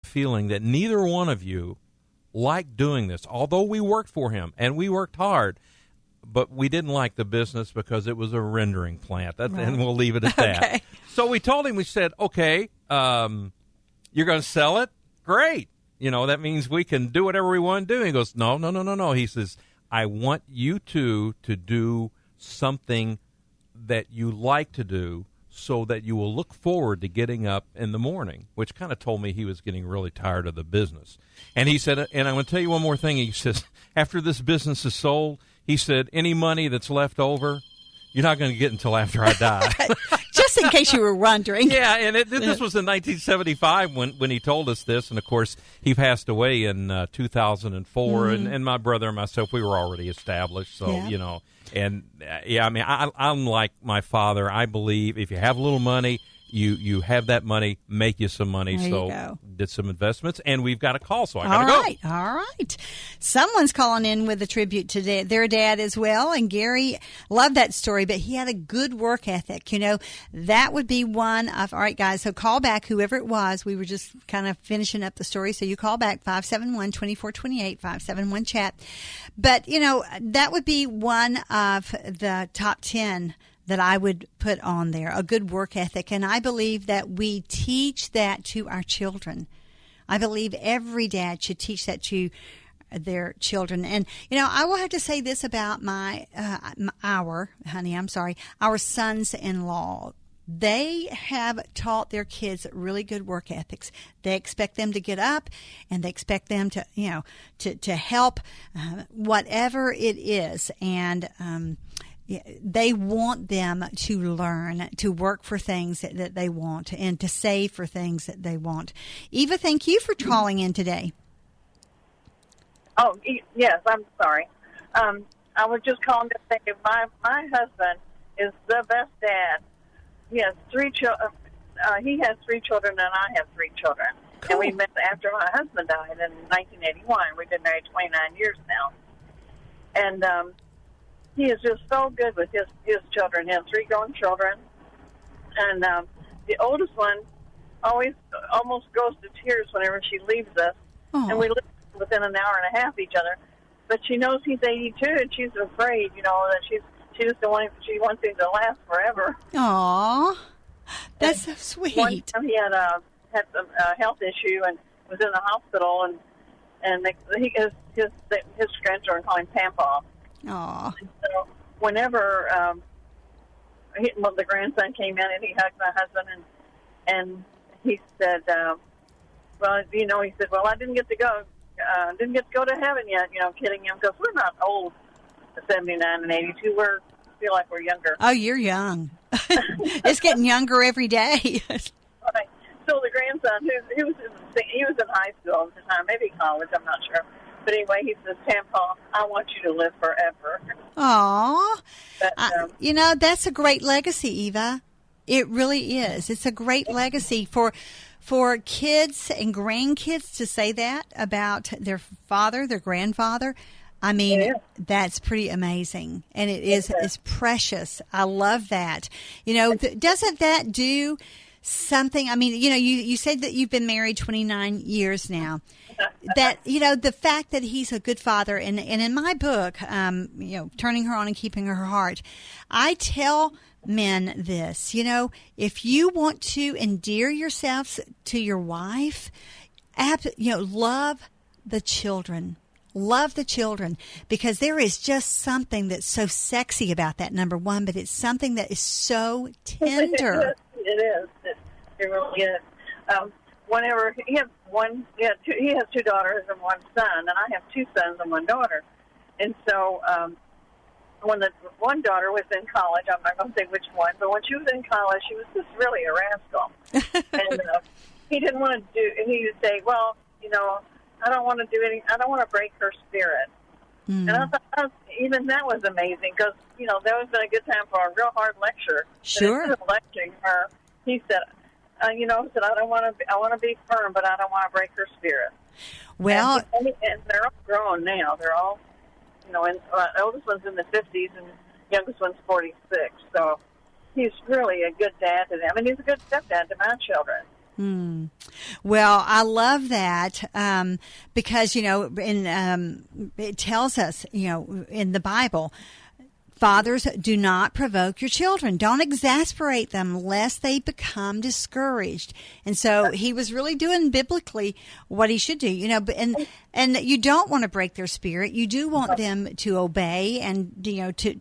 feeling that neither one of you liked doing this, although we worked for him and we worked hard, but we didn't like the business because it was a rendering plant. And we'll leave it at that. Okay. So we told him, we said, okay, you're going to sell it? Great. That means we can do whatever we want to do. He goes, no. He says, I want you two to do something that you like to do so that you will look forward to getting up in the morning, which kind of told me he was getting really tired of the business. And he said, and I'm going to tell you one more thing. He says, after this business is sold, he said, any money that's left over, you're not going to get until after I die. Just in case you were wondering. Yeah, and this was in 1975 when he told us this. And, of course, he passed away in 2004. And my brother and myself, we were already established. So, And, I'm like my father. I believe if you have a little money, you have that money, make you some money. There so you go. Did some investments, and we've got a call, so I got to go. All right. Someone's calling in with a tribute to their dad as well, and Gary loved that story, but he had a good work ethic. That would be one of, all right, guys, so call back, whoever it was. We were just kind of finishing up the story, so you call back, 571-2428, 571-CHAT. But, that would be one of the top 10 that I would put on there, a good work ethic. And I believe that we teach that to our children. I believe every dad should teach that to their children. And, I will have to say this about our sons-in-law. They have taught their kids really good work ethics. They expect them to get up, and they expect them to, to help whatever it is. And, they want them to learn to work for things that they want and to save for things that they want. Eva, thank you for calling in today. Oh, yes, I'm sorry. I was just calling to say my husband is the best dad. He has 3 children. He has 3 children, and I have 3 children. Cool. And we met after my husband died in 1981. We've been married 29 years now. And he is just so good with his children. He has 3 grown children. And the oldest one almost goes to tears whenever she leaves us. Aww. And we live within an hour and a half of each other. But she knows he's 82, and she's afraid, that she just she wants him to last forever. Aww. That's so sweet. One time he had some health issue and was in the hospital, and his grandchildren call him Pampaw. Aww. So whenever the grandson came in and he hugged my husband and he said, he said, well, I didn't get to go to heaven yet, kidding him because we're not old, 79 and 82. Feel like we're younger. Oh, you're young. It's getting younger every day. Right. So the grandson, he was in high school at the time, maybe college, I'm not sure. But anyway, he says, Tampa, I want you to live forever. Aw. That's a great legacy, Eva. It really is. It's a great legacy for kids and grandkids to say that about their father, their grandfather. I mean, that's pretty amazing. And it's precious. I love that. Doesn't that do something? I mean, you said that you've been married 29 years now. That, the fact that he's a good father, and in my book, Turning Her On and Keeping Her Heart, I tell men this, if you want to endear yourselves to your wife, love the children. Love the children, because there is just something that's so sexy about that, number one, but it's something that is so tender. It is. It really is. Whenever he has 2 daughters and 1 son, and I have 2 sons and 1 daughter. And so when the one daughter was in college, I'm not going to say which one, but when she was in college, she was just really a rascal. And he didn't want to do, and he would say, well, I don't want to do anything. I don't want to break her spirit. Mm. And I thought even that was amazing because, that was been a good time for a real hard lecture. Sure. And instead of lecturing her, he said, I want to be firm, but I don't want to break her spirit. Well, and they're all grown now. They're all, and the oldest one's in the 50s and the youngest one's 46. So he's really a good dad to them. And he's a good stepdad to my children. Well, I love that because, it tells us, in the Bible, fathers, do not provoke your children. Don't exasperate them lest they become discouraged. And so he was really doing biblically what he should do, and you don't want to break their spirit. You do want them to obey and,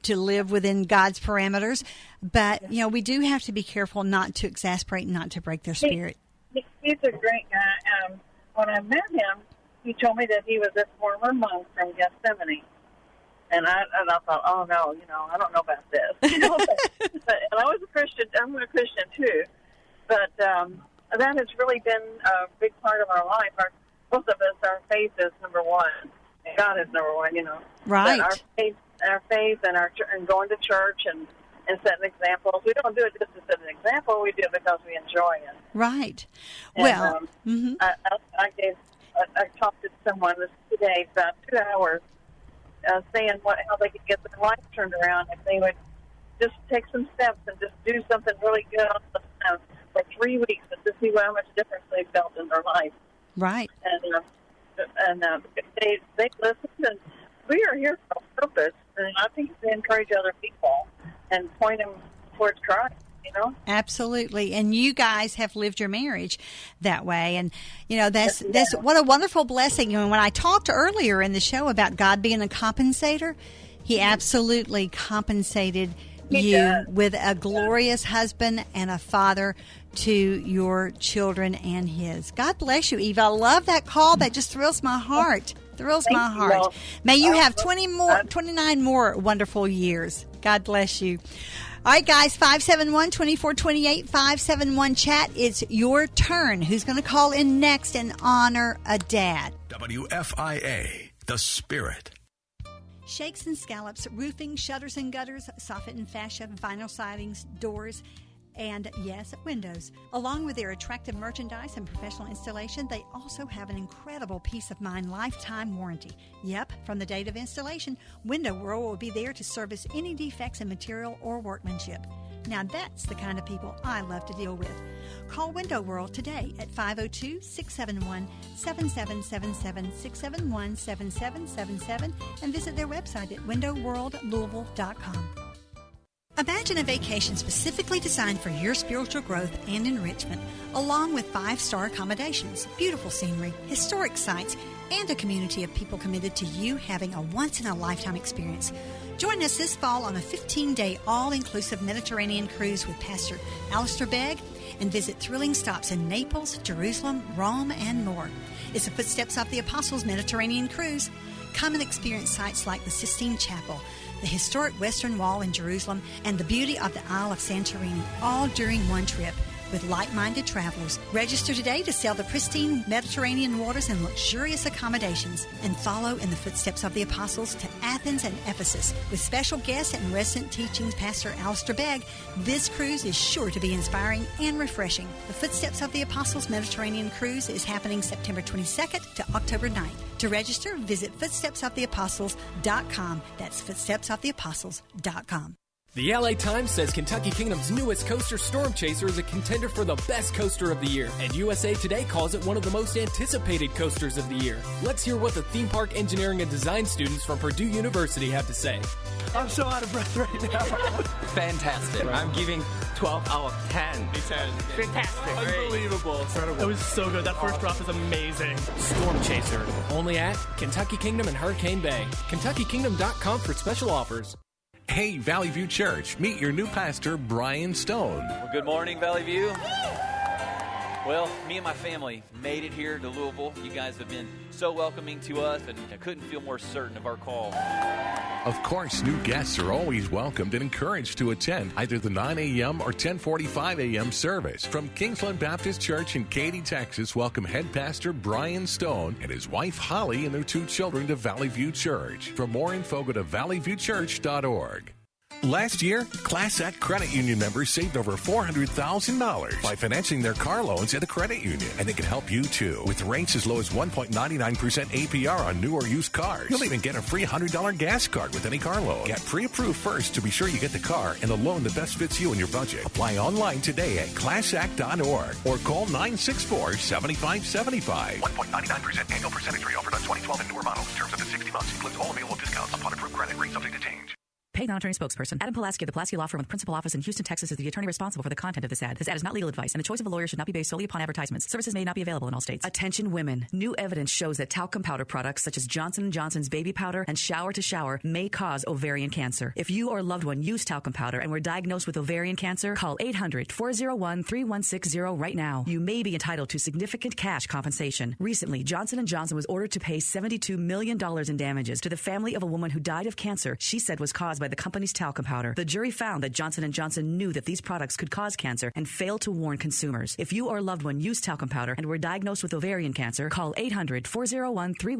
to live within God's parameters. But, we do have to be careful not to exasperate and not to break their spirit. He's a great guy. When I met him, he told me that he was a former monk from Gethsemane. And I thought, oh no, I don't know about this. And I was a Christian. I'm a Christian too, but that has really been a big part of our life. Both of us, our faith is number one, and God is number one. Right. But our faith, and going to church and setting examples. We don't do it just to set an example. We do it because we enjoy it. Right. And, well, I talked to someone today about 2 hours. Saying how they could get their life turned around if they would just take some steps and just do something really good for 3 weeks and to see how much difference they felt in their life. Right. And they listened, and we are here for a purpose, and I think to encourage other people and point them towards Christ. Absolutely. And you guys have lived your marriage that way. And, that's what a wonderful blessing. And when I talked earlier in the show about God being a compensator, he absolutely compensated you with a glorious husband and a father to your children and his. God bless you, Eva. I love that call. That just thrills my heart. My heart. May you have 29 more wonderful years. God bless you. All right, guys, 571-2428, 571-CHAT. It's your turn. Who's going to call in next and honor a dad? WFIA, The Spirit. Shakes and Scallops, roofing, shutters and gutters, soffit and fascia, vinyl sidings, doors, and, yes, windows. Along with their attractive merchandise and professional installation, they also have an incredible peace of mind lifetime warranty. Yep, from the date of installation, Window World will be there to service any defects in material or workmanship. Now that's the kind of people I love to deal with. Call Window World today at 502-671-7777, 671-7777, and visit their website at windowworldlouisville.com. Imagine a vacation specifically designed for your spiritual growth and enrichment, along with 5-star accommodations, beautiful scenery, historic sites, and a community of people committed to you having a once-in-a-lifetime experience. Join us this fall on a 15-day all-inclusive Mediterranean cruise with Pastor Alistair Begg and visit thrilling stops in Naples, Jerusalem, Rome, and more. It's the Footsteps of the Apostles Mediterranean Cruise. Come and experience sites like the Sistine Chapel, the historic Western Wall in Jerusalem, and the beauty of the Isle of Santorini, all during one trip with like-minded travelers. Register today to sail the pristine Mediterranean waters and luxurious accommodations, and follow in the footsteps of the apostles to Athens and Ephesus. With special guests and resident teaching Pastor Alistair Begg, this cruise is sure to be inspiring and refreshing. The Footsteps of the Apostles Mediterranean Cruise is happening September 22nd to October 9th. To register, visit footstepsoftheapostles.com. That's footstepsoftheapostles.com. The LA Times says Kentucky Kingdom's newest coaster, Storm Chaser, is a contender for the best coaster of the year, and USA Today calls it one of the most anticipated coasters of the year. Let's hear what the theme park engineering and design students from Purdue University have to say. I'm so out of breath right now. Fantastic. I'm giving 12 out of 10. Fantastic. Unbelievable. Incredible. It was so good. That first drop is amazing. Storm Chaser, only at Kentucky Kingdom and Hurricane Bay. KentuckyKingdom.com for special offers. Hey, Valley View Church, meet your new pastor, Brian Stone. Well, good morning, Valley View. Well, me and my family made it here to Louisville. You guys have been so welcoming to us, and I couldn't feel more certain of our call. Of course, new guests are always welcomed and encouraged to attend either the 9 a.m. or 10:45 a.m. service. From Kingsland Baptist Church in Katy, Texas, welcome head pastor Brian Stone and his wife Holly and their 2 children to Valley View Church. For more info, go to valleyviewchurch.org. Last year, Class Act Credit Union members saved over $400,000 by financing their car loans at the credit union. And they can help you too, with rates as low as 1.99% APR on new or used cars. You'll even get a free $100 gas card with any car loan. Get pre-approved first to be sure you get the car and the loan that best fits you and your budget. Apply online today at classact.org or call 964-7575. 1.99% annual percentage rate offered on 2012 and newer models. Terms up to 60 months. Includes all available discounts upon approved credit. Rate subject to change. Paid non-attorney spokesperson Adam Pulaski of the Pulaski Law Firm with principal office in Houston, Texas is the attorney responsible for the content of this ad. This ad is not legal advice, and the choice of a lawyer should not be based solely upon advertisements. Services may not be available in all states. Attention women. New evidence shows that talcum powder products such as Johnson & Johnson's baby powder and shower to shower may cause ovarian cancer. If you or a loved one use talcum powder and were diagnosed with ovarian cancer, call 800-401-3160 right now. You may be entitled to significant cash compensation. Recently, Johnson & Johnson was ordered to pay $72 million in damages to the family of a woman who died of cancer she said was caused by the company's talcum powder. The jury found that Johnson & Johnson knew that these products could cause cancer and failed to warn consumers. If you or a loved one used talcum powder and were diagnosed with ovarian cancer, call 800-401-3160.